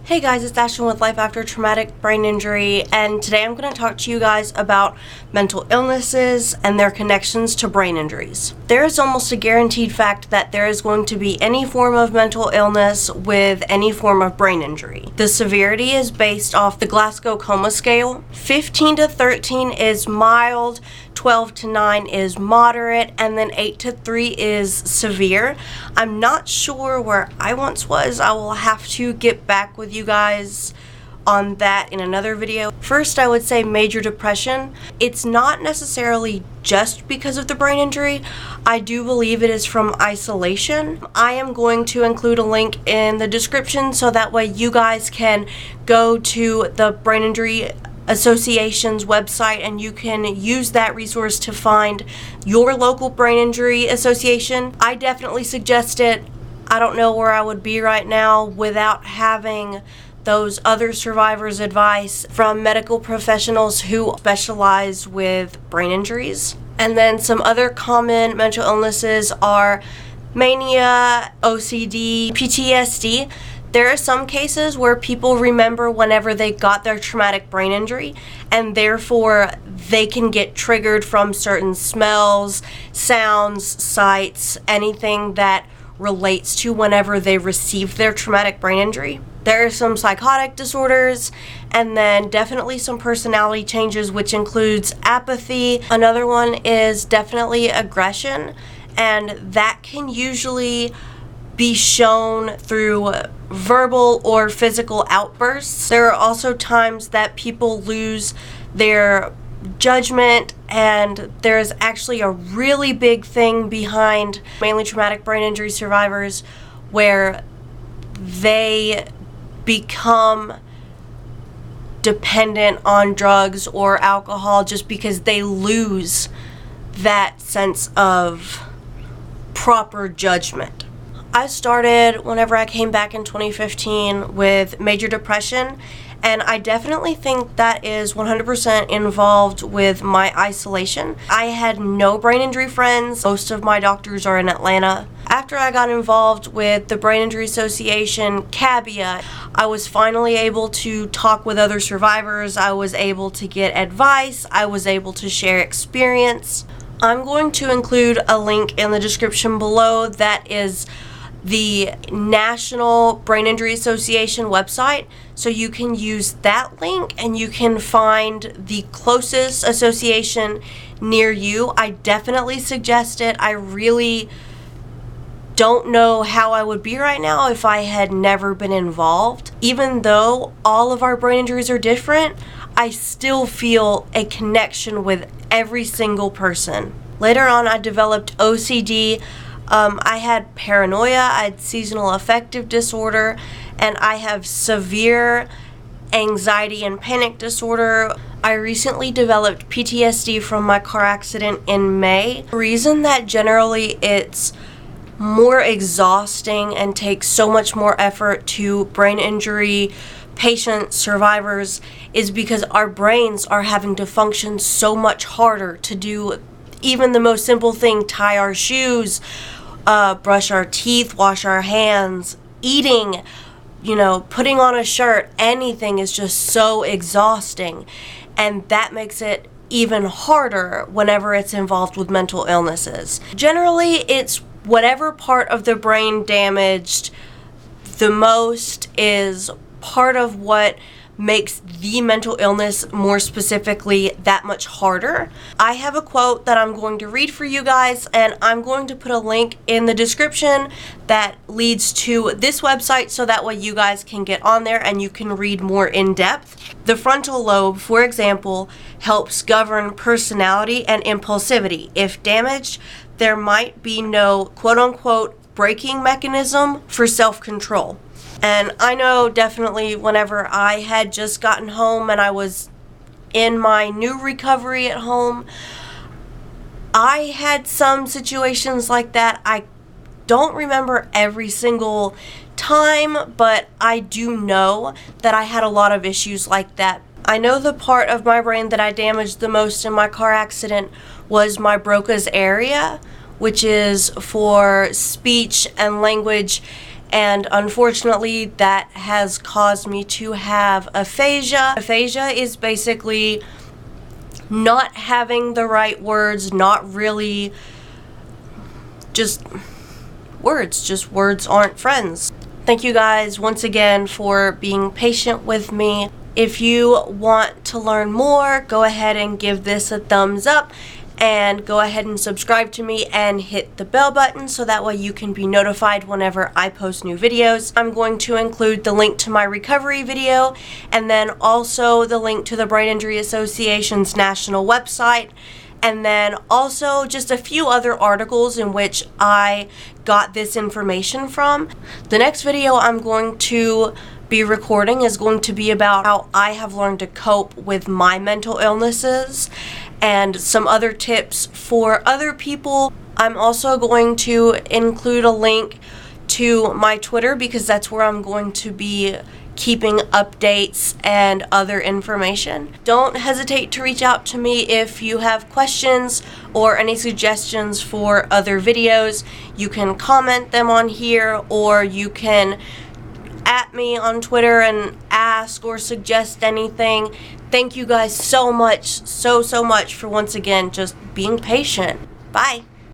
Hey guys, it's Ashlyn with Life After Traumatic Brain Injury, and today I'm going to talk to you guys about mental illnesses and their connections to brain injuries. There is almost a guaranteed fact that there is going to be any form of mental illness with any form of brain injury. The severity is based off the Glasgow Coma Scale. 15 to 13 is mild, 12 to 9 is moderate, and then 8 to 3 is severe. I'm not sure where I once was. I will have to get back with you guys on that in another video. First, I would say major depression. It's not necessarily just because of the brain injury. I do believe it is from isolation. I am going to include a link in the description so that way you guys can go to the Brain Injury Association's website and you can use that resource to find your local brain injury association. I definitely suggest it. I don't know where I would be right now without having those other survivors' advice from medical professionals who specialize with brain injuries. And then some other common mental illnesses are mania, OCD, PTSD. There are some cases where people remember whenever they got their traumatic brain injury, and therefore they can get triggered from certain smells, sounds, sights, anything that relates to whenever they received their traumatic brain injury. There are some psychotic disorders, and then definitely some personality changes, which includes apathy. Another one is definitely aggression, and that can usually be shown through verbal or physical outbursts. There are also times that people lose their judgment, and there's actually a really big thing behind mainly traumatic brain injury survivors where they become dependent on drugs or alcohol just because they lose that sense of proper judgment. I started whenever I came back in 2015 with major depression, and I definitely think that is 100% involved with my isolation. I had no brain injury friends. Most of my doctors are in Atlanta. After I got involved with the Brain Injury Association, CABIA, I was finally able to talk with other survivors. I was able to get advice. I was able to share experience. I'm going to include a link in the description below that is the National Brain Injury Association website, so you can use that link and you can find the closest association near you. I definitely suggest it. I really don't know how I would be right now if I had never been involved. Even though all of our brain injuries are different, I still feel a connection with every single person. Later on, I developed OCD. I had paranoia, I had seasonal affective disorder, and I have severe anxiety and panic disorder. I recently developed PTSD from my car accident in May. The reason that generally it's more exhausting and takes so much more effort to brain injury patient survivors is because our brains are having to function so much harder to do even the most simple thing: tie our shoes, brush our teeth, wash our hands, eating, putting on a shirt. Anything is just so exhausting, and that makes it even harder whenever it's involved with mental illnesses. Generally, it's whatever part of the brain damaged the most is part of what makes the mental illness more specifically that much harder. I have a quote that I'm going to read for you guys, and I'm going to put a link in the description that leads to this website so that way you guys can get on there and you can read more in depth. The frontal lobe, for example, helps govern personality and impulsivity. If damaged, there might be no quote-unquote braking mechanism for self-control. And I know definitely whenever I had just gotten home and I was in my new recovery at home, I had some situations like that. I don't remember every single time, but I do know that I had a lot of issues like that. I know the part of my brain that I damaged the most in my car accident was my Broca's area, which is for speech and language and unfortunately that has caused me to have aphasia. Aphasia is basically not having the right words, not really just words aren't friends. Thank you guys once again for being patient with me. If you want to learn more, go ahead and give this a thumbs up and go ahead and subscribe to me and hit the bell button so that way you can be notified whenever I post new videos. I'm going to include the link to my recovery video and then also the link to the Brain Injury Association's national website, and then also just a few other articles in which I got this information from. The next video I'm going to be recording is going to be about how I have learned to cope with my mental illnesses and some other tips for other people. I'm also going to include a link to my Twitter because that's where I'm going to be keeping updates and other information. Don't hesitate to reach out to me if you have questions or any suggestions for other videos. You can comment them on here, or you can at me on Twitter and ask or suggest anything. Thank you guys so much, so much for once again just being patient. Bye.